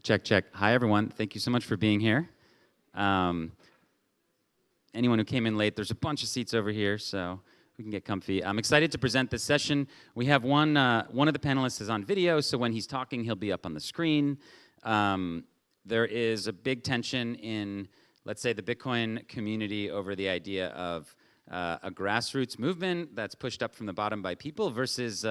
Check, check. Hi, everyone. Thank you so much for being here. Anyone who came in late, there's a bunch of seats over here, so we can get comfy. I'm excited to present this session. We have one of the panelists is on video, so when he's talking, he'll be up on the screen. There is a big tension in, let's say, the Bitcoin community over the idea of a grassroots movement that's pushed up from the bottom by people versus,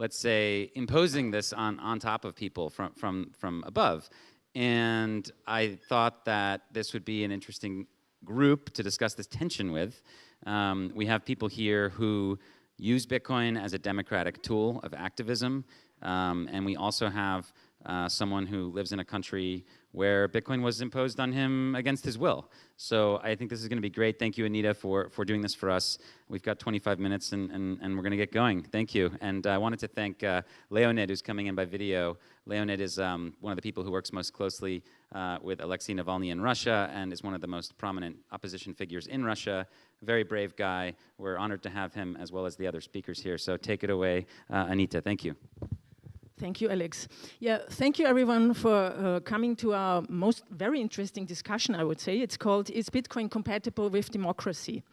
let's say, imposing this on top of people from above. And I thought that this would be an interesting group to discuss this tension with. We have people here who use Bitcoin as a democratic tool of activism, and we also have someone who lives in a country where Bitcoin was imposed on him against his will. So I think this is going to be great. Thank you, Anita, for doing this for us. We've got 25 minutes, and we're going to get going. Thank you. And I wanted to thank Leonid, who's coming in by video. Leonid is one of the people who works most closely with Alexei Navalny in Russia and is one of the most prominent opposition figures in Russia. Very brave guy. We're honored to have him as well as the other speakers here. So take it away, Anita. Thank you. Thank you, Alex. Yeah, thank you everyone for coming to our very interesting discussion, I would say. It's called, Is Bitcoin Compatible with Democracy?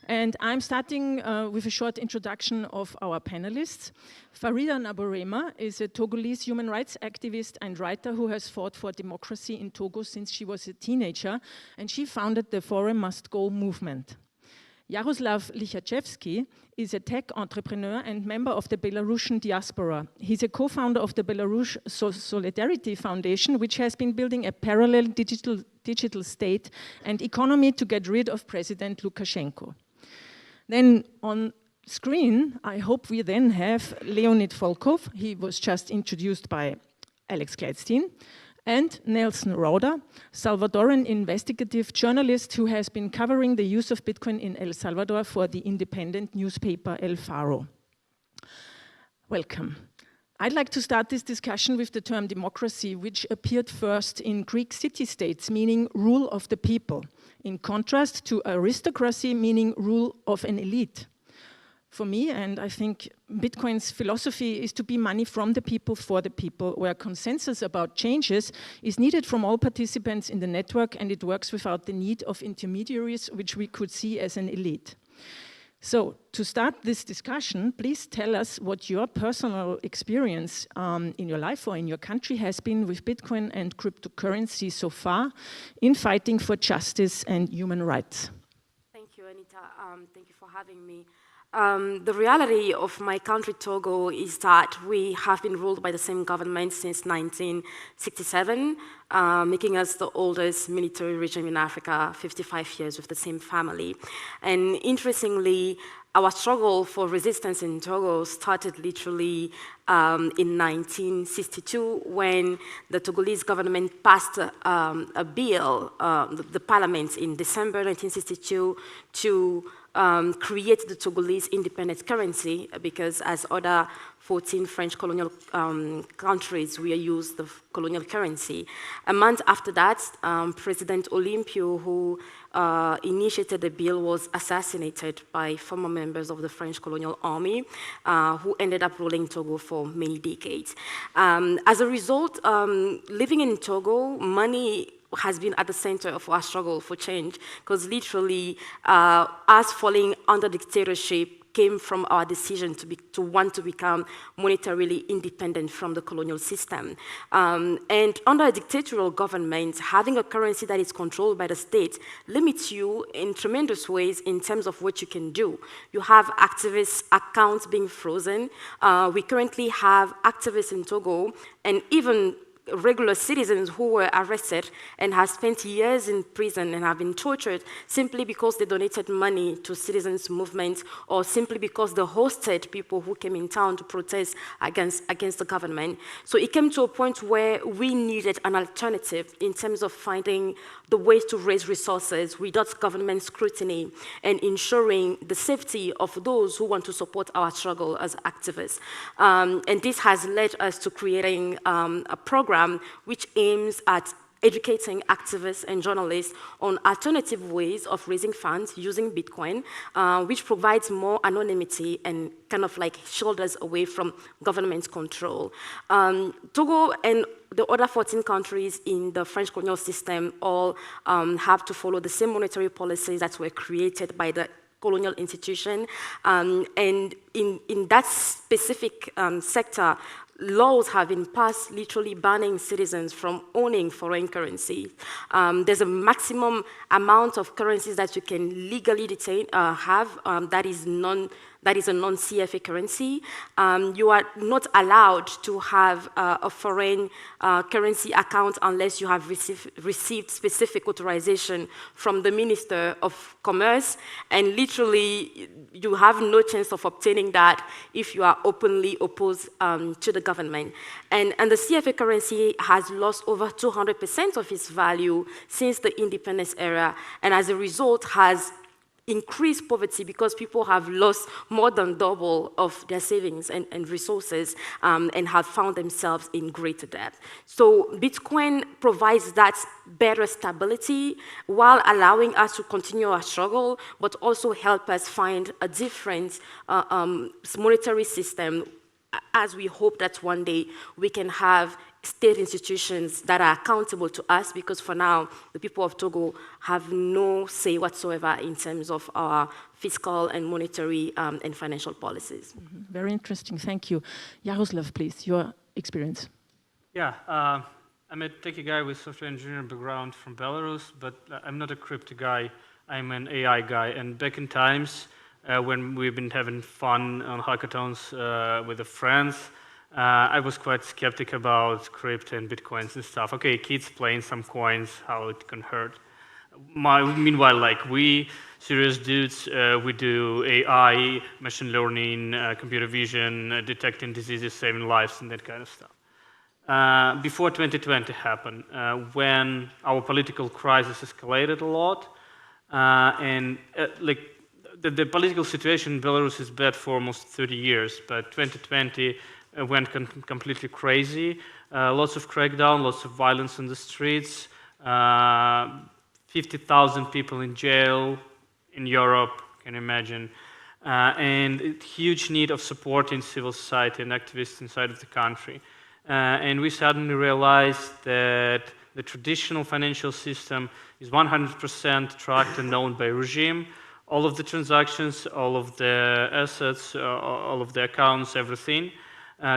And I'm starting with a short introduction of our panelists. Farida Nabourema is a Togolese human rights activist and writer who has fought for democracy in Togo since she was a teenager, and she founded the Forum Must Go movement. Jaroslav Likhachevskiy is a tech entrepreneur and member of the Belarusian diaspora. He's a co-founder of the Belarus Solidarity Foundation, which has been building a parallel digital state and economy to get rid of President Likhachevskiy. Then on screen, I hope we then have Leonid Volkov. He was just introduced by Alex Gladstein. And Nelson Rauda, Salvadoran investigative journalist who has been covering the use of Bitcoin in El Salvador for the independent newspaper El Faro. Welcome. I'd like to start this discussion with the term democracy, which appeared first in Greek city-states, meaning rule of the people, in contrast to aristocracy, meaning rule of an elite. For me, and I think Bitcoin's philosophy is to be money from the people for the people, where consensus about changes is needed from all participants in the network, and it works without the need of intermediaries, which we could see as an elite. So, to start this discussion, please tell us what your personal experience in your life or in your country has been with Bitcoin and cryptocurrency so far in fighting for justice and human rights. Thank you, Anita. Thank you for having me. The reality of my country, Togo, is that we have been ruled by the same government since 1967, making us the oldest military regime in Africa, 55 years with the same family. And interestingly, our struggle for resistance in Togo started literally in 1962 when the Togolese government passed a bill, the parliament in December 1962, to create the Togolese independent currency, because as other 14 French colonial countries, we used the colonial currency. A month after that, President Olympio, who initiated the bill, was assassinated by former members of the French colonial army, who ended up ruling Togo for many decades. As a result, living in Togo, money has been at the center of our struggle for change, because literally us falling under dictatorship came from our decision to want to become monetarily independent from the colonial system. And under a dictatorial government, having a currency that is controlled by the state limits you in tremendous ways in terms of what you can do. You have activist accounts being frozen. We currently have activists in Togo, and even regular citizens who were arrested and have spent years in prison and have been tortured simply because they donated money to citizens' movements, or simply because they hosted people who came in town to protest against the government. So it came to a point where we needed an alternative in terms of finding the ways to raise resources without government scrutiny and ensuring the safety of those who want to support our struggle as activists. And this has led us to creating a program which aims at educating activists and journalists on alternative ways of raising funds using Bitcoin, which provides more anonymity and kind of like shoulders away from government control. Togo and the other 14 countries in the French colonial system all have to follow the same monetary policies that were created by the colonial institution. And in that specific sector, laws have been passed literally banning citizens from owning foreign currency. There's a maximum amount of currencies that you can legally have that is a non-CFA currency. You are not allowed to have a foreign currency account unless you have received specific authorization from the Minister of Commerce, and literally you have no chance of obtaining that if you are openly opposed to the government. And the CFA currency has lost over 200% of its value since the independence era, and as a result has increased poverty because people have lost more than double of their savings and resources and have found themselves in greater debt. So Bitcoin provides that better stability while allowing us to continue our struggle, but also help us find a different monetary system, as we hope that one day we can have state institutions that are accountable to us, because for now, the people of Togo have no say whatsoever in terms of our fiscal and monetary and financial policies. Mm-hmm. Very interesting, thank you. Jaroslav, please, your experience. Yeah, I'm a techie guy with software engineering background from Belarus, but I'm not a crypto guy, I'm an AI guy. And back in times when we've been having fun on hackathons with the friends, I was quite skeptic about crypto and bitcoins and stuff. Okay, kids playing some coins, how it can hurt. Meanwhile, like we serious dudes, we do AI, machine learning, computer vision, detecting diseases, saving lives, and that kind of stuff. Before 2020 happened, when our political crisis escalated a lot, like the political situation in Belarus is bad for almost 30 years, but 2020 went completely crazy. Lots of crackdown, lots of violence in the streets, 50,000 people in jail in Europe, can you imagine? And a huge need of support in civil society and activists inside of the country. And we suddenly realized that the traditional financial system is 100% tracked and known by regime. All of the transactions, all of the assets, all of the accounts, everything.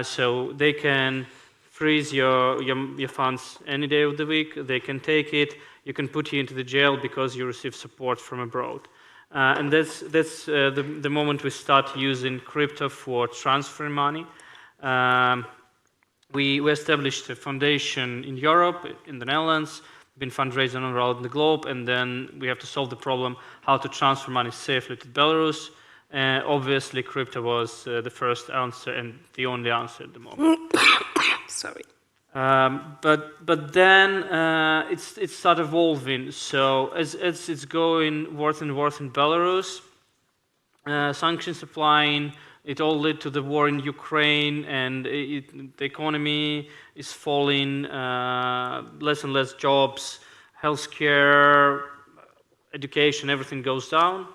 So they can freeze your funds any day of the week. They can take it. You can put you into the jail because you receive support from abroad. And that's the moment we start using crypto for transferring money. We established a foundation in Europe, in the Netherlands, been fundraising around the globe, and then we have to solve the problem how to transfer money safely to Belarus. Obviously, crypto was the first answer and the only answer at the moment. Sorry. But then it started evolving. So as it's going worse and worse in Belarus, sanctions applying, it all led to the war in Ukraine, and the economy is falling, less and less jobs, healthcare, education, everything goes down.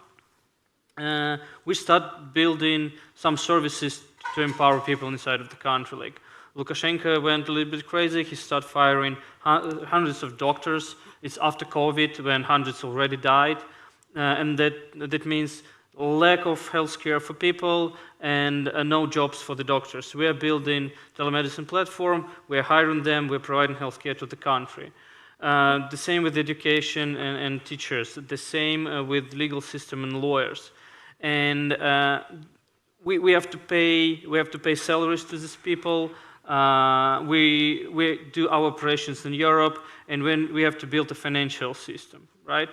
We start building some services to empower people inside of the country. Like Lukashenko went a little bit crazy. He started firing hundreds of doctors. It's after COVID when hundreds already died. And that means lack of healthcare for people and no jobs for the doctors. We are building telemedicine platform. We are hiring them. We're providing healthcare to the country. The same with education and teachers. The same with legal system and lawyers. And we have to pay salaries to these people. We do our operations in Europe, and when we have to build a financial system, right?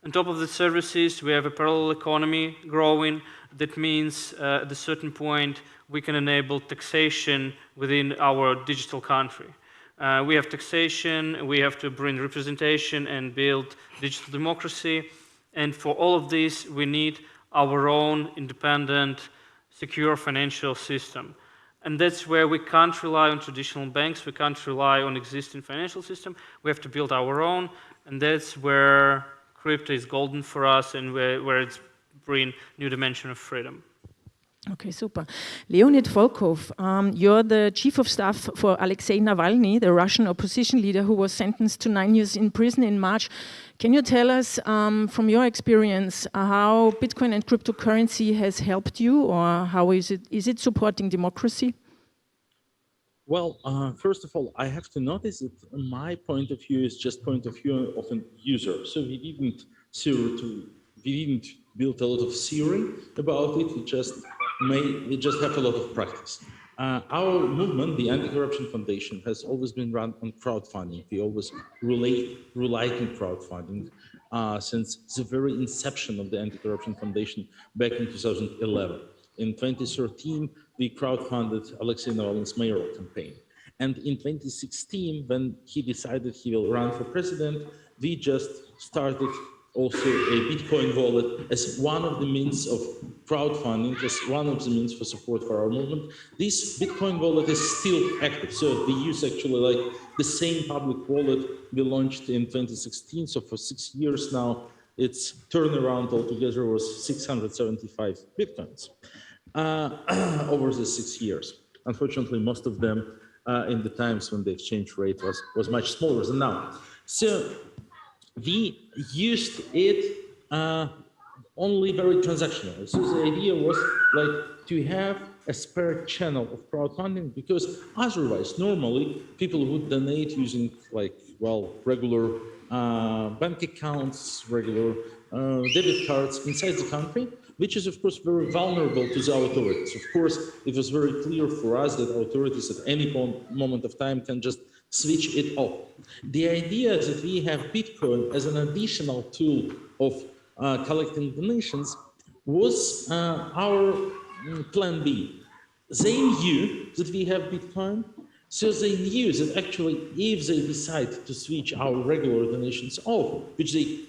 On top of the services, we have a parallel economy growing. That means at a certain point we can enable taxation within our digital country. We have taxation, we have to bring representation and build digital democracy. And for all of this, we need our own independent, secure financial system. And that's where we can't rely on traditional banks, we can't rely on existing financial system, we have to build our own, and that's where crypto is golden for us and where it's bring new dimension of freedom. Okay, super. Leonid Volkov, you're the chief of staff for Alexei Navalny, the Russian opposition leader who was sentenced to 9 years in prison in March. Can you tell us, from your experience, how Bitcoin and cryptocurrency has helped you, or how is it supporting democracy? Well, first of all, I have to notice that my point of view is just point of view of a user. So we didn't build a lot of theory about it. We just have a lot of practice. Our movement, the Anti-Corruption Foundation, has always been run on crowdfunding. We always relied on crowdfunding since the very inception of the Anti-Corruption Foundation back in 2011. In 2013, we crowdfunded Alexei Navalny's mayoral campaign. And in 2016, when he decided he will run for president, we just started also a Bitcoin wallet as one of the means of crowdfunding, as one of the means for support for our movement. This Bitcoin wallet is still active. So we use actually like the same public wallet we launched in 2016. So for 6 years now, its turnaround altogether was 675 Bitcoins over the 6 years. Unfortunately, most of them in the times when the exchange rate was much smaller than now. So we used it only very transactional. So the idea was like to have a spare channel of crowdfunding, because otherwise, normally people would donate using like, well, regular bank accounts, regular debit cards inside the country, which is of course very vulnerable to the authorities. Of course, it was very clear for us that authorities at any moment of time can just switch it off. The idea that we have Bitcoin as an additional tool of collecting donations was our plan B. They knew that we have Bitcoin, so they knew that actually if they decide to switch our regular donations off, which they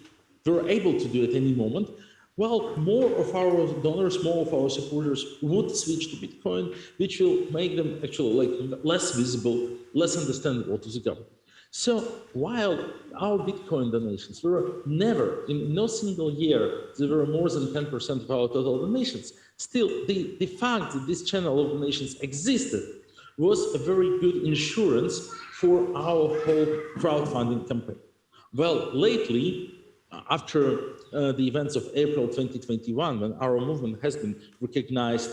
were able to do at any moment, well, more of our donors, more of our supporters would switch to Bitcoin, which will make them actually like less visible, less understandable to the government. So while our Bitcoin donations were never, in no single year, there were more than 10% of our total donations, still the fact that this channel of donations existed was a very good insurance for our whole crowdfunding campaign. Well, lately, after the events of April 2021, when our movement has been recognized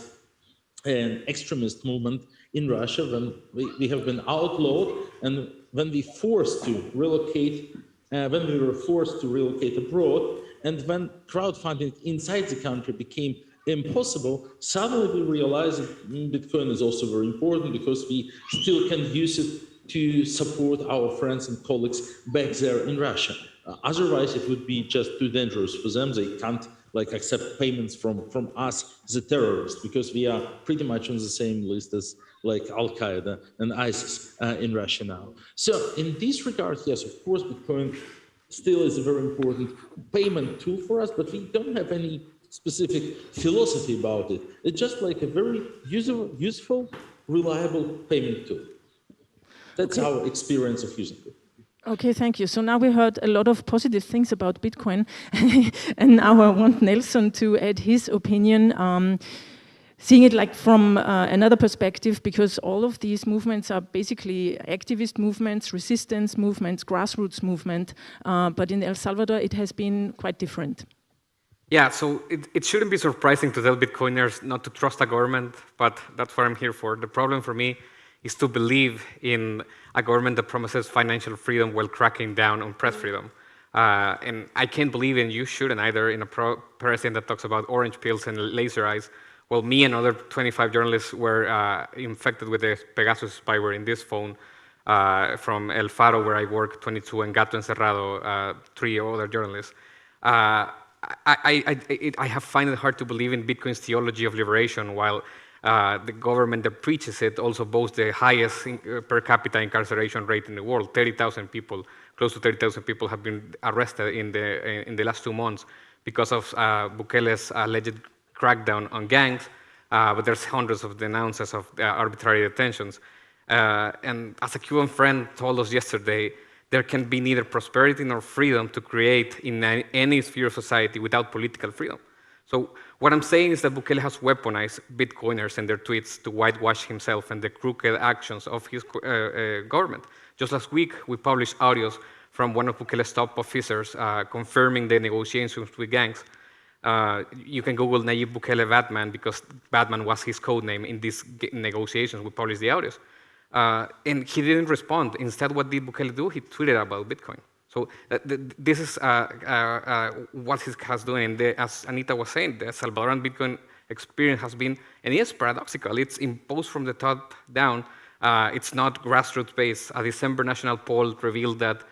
an extremist movement in Russia, when we have been outlawed, and when we forced to relocate, when we were forced to relocate abroad, and when crowdfunding inside the country became impossible, suddenly we realized that Bitcoin is also very important, because we still can use it to support our friends and colleagues back there in Russia. Otherwise, it would be just too dangerous for them. They can't like accept payments from us as a terrorist, because we are pretty much on the same list as like Al-Qaeda and ISIS in Russia now. So in this regard, yes, of course, Bitcoin still is a very important payment tool for us, but we don't have any specific philosophy about it. It's just like a very useful, reliable payment tool. That's our experience of using it. Okay, thank you. So now we heard a lot of positive things about Bitcoin, and now I want Nelson to add his opinion, seeing it like from another perspective, because all of these movements are basically activist movements, resistance movements, grassroots movement, but in El Salvador it has been quite different. Yeah, so it shouldn't be surprising to tell Bitcoiners not to trust a government, but that's what I'm here for. The problem for me is to believe in a government that promises financial freedom while cracking down on press freedom. And I can't believe, and you shouldn't either, in a president that talks about orange pills and laser eyes. Well, me and other 25 journalists were infected with the Pegasus spyware in this phone from El Faro, where I work, 22, and Gato Encerrado, 3 other journalists. I have find it hard to believe in Bitcoin's theology of liberation, while the government that preaches it also boasts the highest per capita incarceration rate in the world. 30,000 people, close to 30,000 people have been arrested in the last 2 months because of Bukele's alleged crackdown on gangs, but there's hundreds of denounces of arbitrary detentions. And as a Cuban friend told us yesterday, there can be neither prosperity nor freedom to create in any sphere of society without political freedom. So what I'm saying is that Bukele has weaponized Bitcoiners and their tweets to whitewash himself and the crooked actions of his government. Just last week, we published audios from one of Bukele's top officers confirming the negotiations with gangs. You can Google Nayib Bukele Batman because Batman was his code name in these negotiations. We published the audios. And he didn't respond. Instead, what did Bukele do? He tweeted about Bitcoin. So this is what he has doing. And as Anita was saying, the Salvadoran Bitcoin experience has been, and it is paradoxical. It's imposed from the top down. It's not grassroots-based. A December national poll revealed that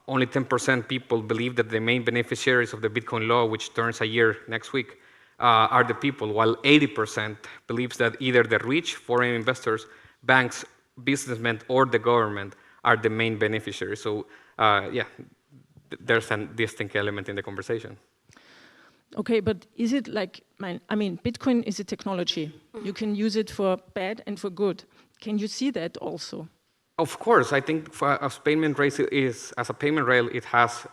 only 10% people believe that the main beneficiaries of the Bitcoin law, which turns a year next week, are the people, while 80% believes that either the rich, foreign investors, banks, businessmen, or the government are the main beneficiaries. So yeah, there's a distinct element in the conversation. Okay, but is it like, I mean, Bitcoin is a technology. You can use it for bad and for good. Can you see that also? Of course, I think as payment rail as a payment rail, it has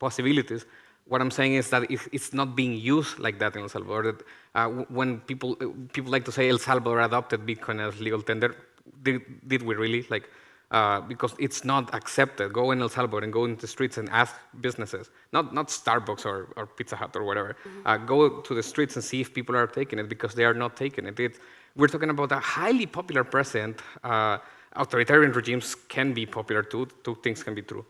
possibilities. What I'm saying is that it's not being used like that in El Salvador. When people like to say El Salvador adopted Bitcoin as legal tender, did we really? Like, because it's not accepted. Go in El Salvador and go into the streets and ask businesses, not Starbucks or Pizza Hut or whatever. Go to the streets and see if people are taking it, because they are not taking it. We're talking about a highly popular president. Authoritarian regimes can be popular too. Two things can be true.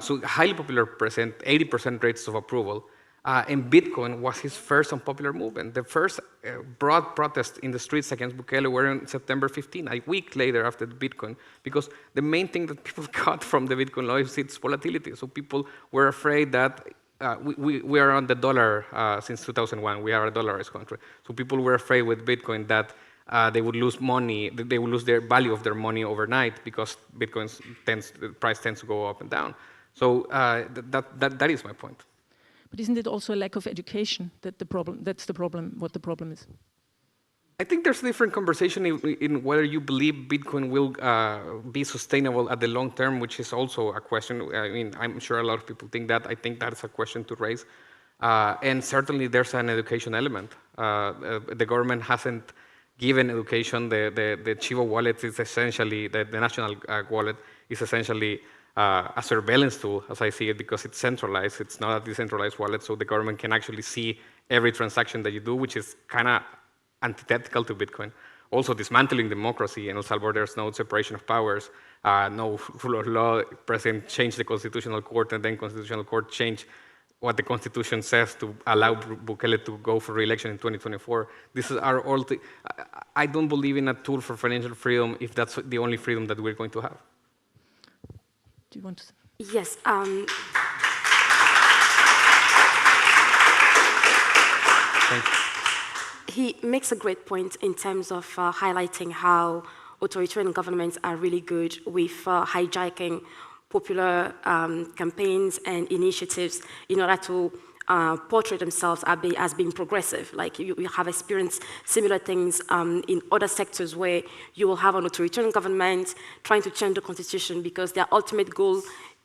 So highly popular president, 80% rates of approval. And Bitcoin was his first unpopular movement. The first broad protests in the streets against Bukele were on September 15, a week later after the Bitcoin, because the main thing that people got from the Bitcoin law is its volatility. So people were afraid that we are on the dollar since 2001. We are a dollarized country. So people were afraid with Bitcoin that they would lose money, they would lose their value of their money overnight, because Bitcoin's the price tends to go up and down. So that is my point. But isn't it also a lack of education that's the problem, what the problem is? I think there's a different conversation in whether you believe Bitcoin will be sustainable at the long term, which is also a question. I mean, I'm sure a lot of people think that. I think that's a question to raise. And certainly there's an education element. The government hasn't given education. The Chivo wallet is essentially, the national wallet is essentially a surveillance tool, as I see it, because it's centralized. It's not a decentralized wallet, so the government can actually see every transaction that you do, which is kind of antithetical to Bitcoin. Also, dismantling democracy. In El Salvador, there's no separation of powers, no rule of law. President changed the Constitutional Court, and then Constitutional Court changed what the Constitution says to allow Bukele to go for re-election in 2024. This is I don't believe in a tool for financial freedom if that's the only freedom that we're going to have. Do you want to say? Yes. Thank you. He makes a great point in terms of highlighting how authoritarian governments are really good with hijacking popular campaigns and initiatives in order to portray themselves as being progressive. Like you have experienced similar things in other sectors where you will have an authoritarian government trying to change the constitution because their ultimate goal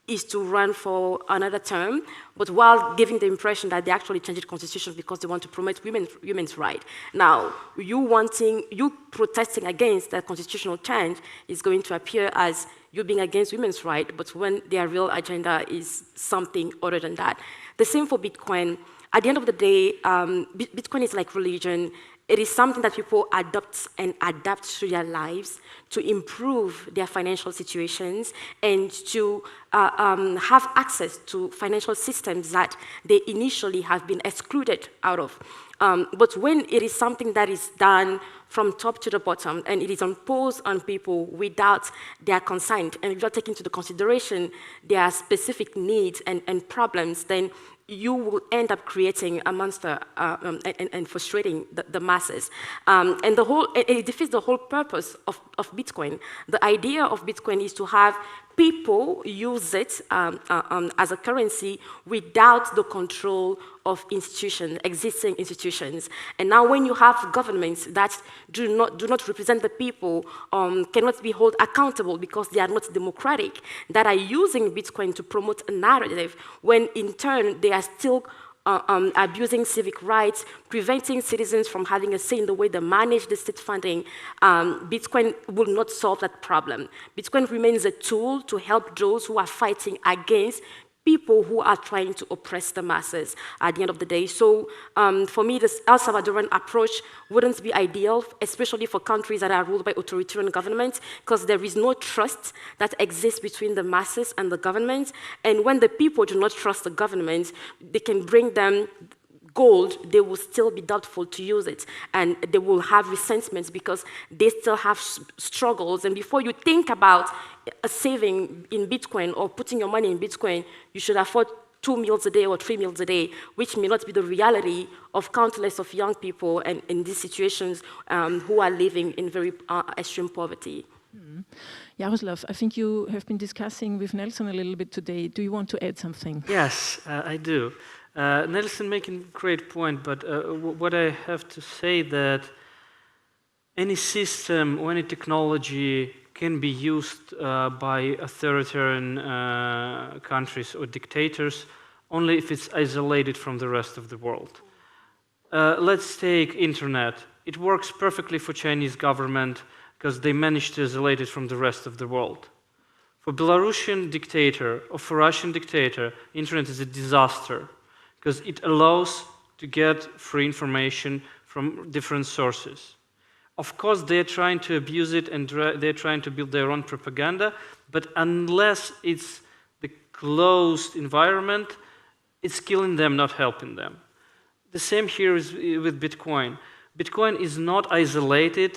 is to run for another term, but while giving the impression that they actually changed the constitution because they want to promote women's rights. Now, you protesting against that constitutional change is going to appear as you being against women's rights, but when their real agenda is something other than that. The same for Bitcoin. At the end of the day, Bitcoin is like religion. It is something that people adopt and adapt to their lives to improve their financial situations and to have access to financial systems that they initially have been excluded out of. But when it is something that is done from top to the bottom and it is imposed on people without their consent and without taking into consideration their specific needs and problems, then you will end up creating a monster and frustrating the masses. And it defeats the whole purpose of Bitcoin. The idea of Bitcoin is to have people use it as a currency without the control of institutions, existing institutions. And now when you have governments that do not represent the people, cannot be held accountable because they are not democratic, that are using Bitcoin to promote a narrative, when in turn they are still abusing civic rights, preventing citizens from having a say in the way they manage the state funding, Bitcoin will not solve that problem. Bitcoin remains a tool to help those who are fighting against people who are trying to oppress the masses at the end of the day. So for me, this El Salvadoran approach wouldn't be ideal, especially for countries that are ruled by authoritarian governments, because there is no trust that exists between the masses and the government. And when the people do not trust the government, they can bring them gold, they will still be doubtful to use it. And they will have resentments because they still have struggles. And before you think about a saving in Bitcoin or putting your money in Bitcoin, you should afford 2 meals a day or 3 meals a day, which may not be the reality of countless of young people and in these situations who are living in very extreme poverty. Mm-hmm. Jaroslav, I think you have been discussing with Nelson a little bit today. Do you want to add something? Yes, I do. Nelson making a great point, but what I have to say that any system or any technology can be used by authoritarian countries or dictators only if it's isolated from the rest of the world. Let's take internet. It works perfectly for Chinese government because they managed to isolate it from the rest of the world. For Belarusian dictator or for Russian dictator, internet is a disaster because it allows to get free information from different sources. Of course, they're trying to abuse it and they're trying to build their own propaganda, but unless it's the closed environment, it's killing them, not helping them. The same here is with Bitcoin. Bitcoin is not isolated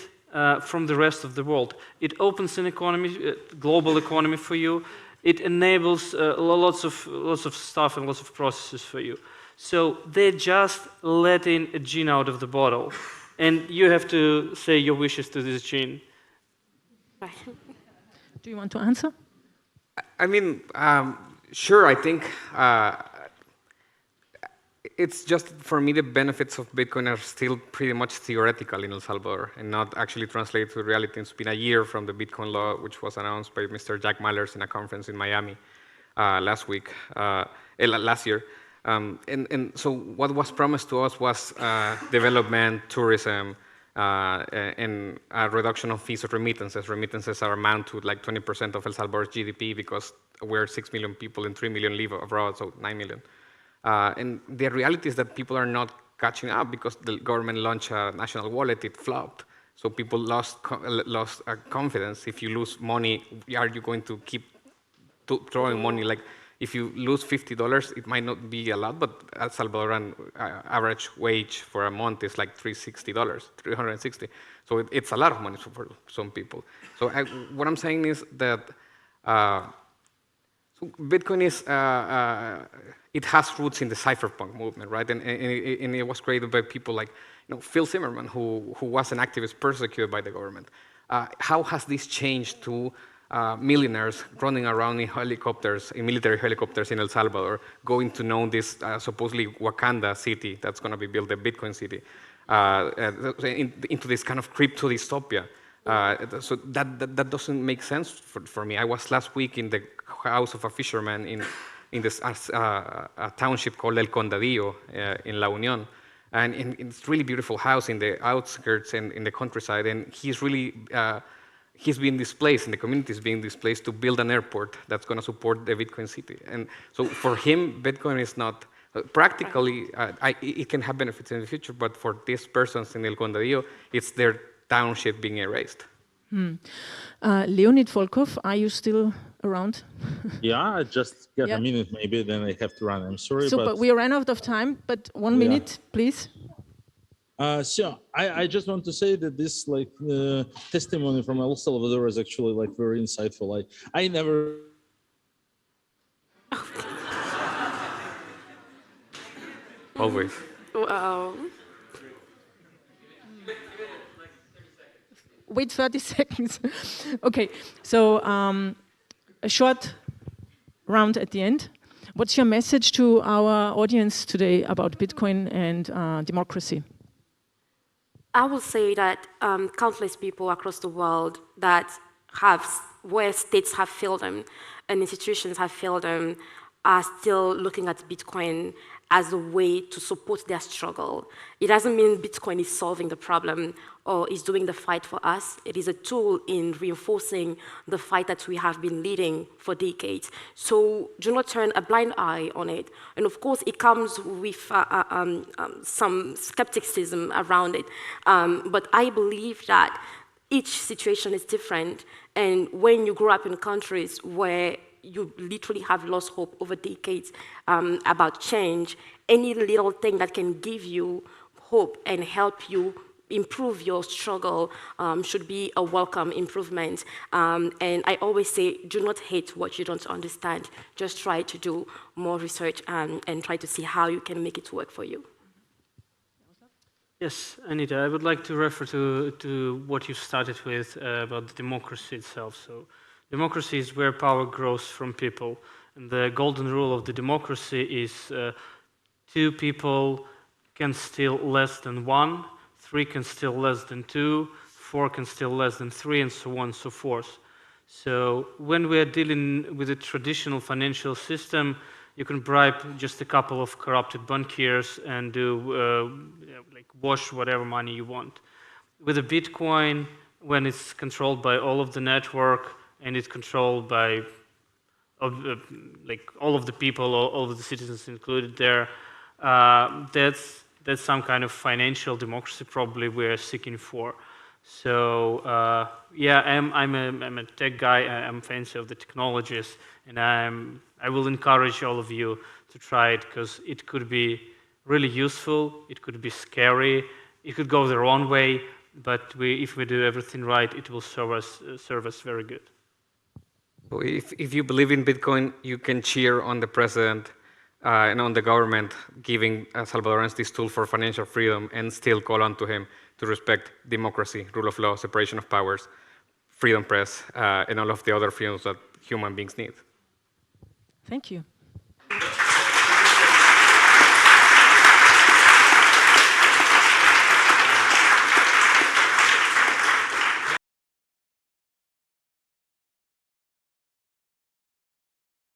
from the rest of the world. It opens an economy, global economy for you. It enables lots of stuff and lots of processes for you. So they're just letting a gene out of the bottle. And you have to say your wishes to this gene. Do you want to answer? I mean, sure, I think it's just, for me, the benefits of Bitcoin are still pretty much theoretical in El Salvador and not actually translated to reality. It's been a year from the Bitcoin law, which was announced by Mr. Jack Mallers in a conference in Miami last year. And so what was promised to us was development, tourism, and a reduction of fees of remittances. Remittances are amount to like 20% of El Salvador's GDP because we're 6 million people and 3 million live abroad, so 9 million. And the reality is that people are not catching up because the government launched a national wallet, it flopped. So people lost confidence. If you lose money, are you going to keep throwing money? Like, if you lose $50, it might not be a lot, but El Salvadoran average wage for a month is like $360. So it's a lot of money for some people. So what I'm saying is that so Bitcoin is, it has roots in the cypherpunk movement, right? And it was created by people like Phil Zimmerman, who was an activist persecuted by the government. How has this changed to millionaires running around in helicopters, in military helicopters in El Salvador, going to know this supposedly Wakanda city that's going to be built, the Bitcoin city, into this kind of crypto dystopia? So that doesn't make sense for me. I was last week in the house of a fisherman in this a township called El Condadillo in La Unión, and it's a really beautiful house in the outskirts and in the countryside, and he's really he's being displaced, and the community is being displaced to build an airport that's going to support the Bitcoin city. And so for him, Bitcoin is not, practically, it can have benefits in the future, but for these persons in El Condadillo, it's their township being erased. Leonid Volkov, are you still around? Yeah, I just got a minute maybe, then I have to run. I'm sorry. So, but we ran out of time, but 1 minute, please. So I just want to say that this testimony from El Salvador is actually very insightful. I never. Always. Wow. Wait 30 seconds. Okay, so a short round at the end. What's your message to our audience today about Bitcoin and democracy? I will say that countless people across the world where states have failed them and institutions have failed them, are still looking at Bitcoin as a way to support their struggle. It doesn't mean Bitcoin is solving the problem or is doing the fight for us. It is a tool in reinforcing the fight that we have been leading for decades. So do not turn a blind eye on it. And of course, it comes with some skepticism around it. But I believe that each situation is different. And when you grow up in countries where you literally have lost hope over decades about change, any little thing that can give you hope and help you improve your struggle should be a welcome improvement. And I always say, do not hate what you don't understand. Just try to do more research and try to see how you can make it work for you. Yes, Anita, I would like to refer to what you started with about the democracy itself. So, democracy is where power grows from people. And the golden rule of the democracy is 2 people can steal less than 1, 3 can steal less than 2, 4 can steal less than 3, and so on and so forth. So when we are dealing with a traditional financial system, you can bribe just a couple of corrupted bankiers and do like wash whatever money you want. With a Bitcoin, when it's controlled by all of the network and it's controlled by like all of the people, all of the citizens included there, that's some kind of financial democracy probably we're seeking for. So yeah, I'm a tech guy. I'm fancy of the technologies, and I will encourage all of you to try it because it could be really useful. It could be scary. It could go the wrong way, but if we do everything right, it will serve us very good. So if you believe in Bitcoin, you can cheer on the president and on the government giving Salvadorans this tool for financial freedom and still call on to him to respect democracy, rule of law, separation of powers, freedom press, and all of the other freedoms that human beings need. Thank you.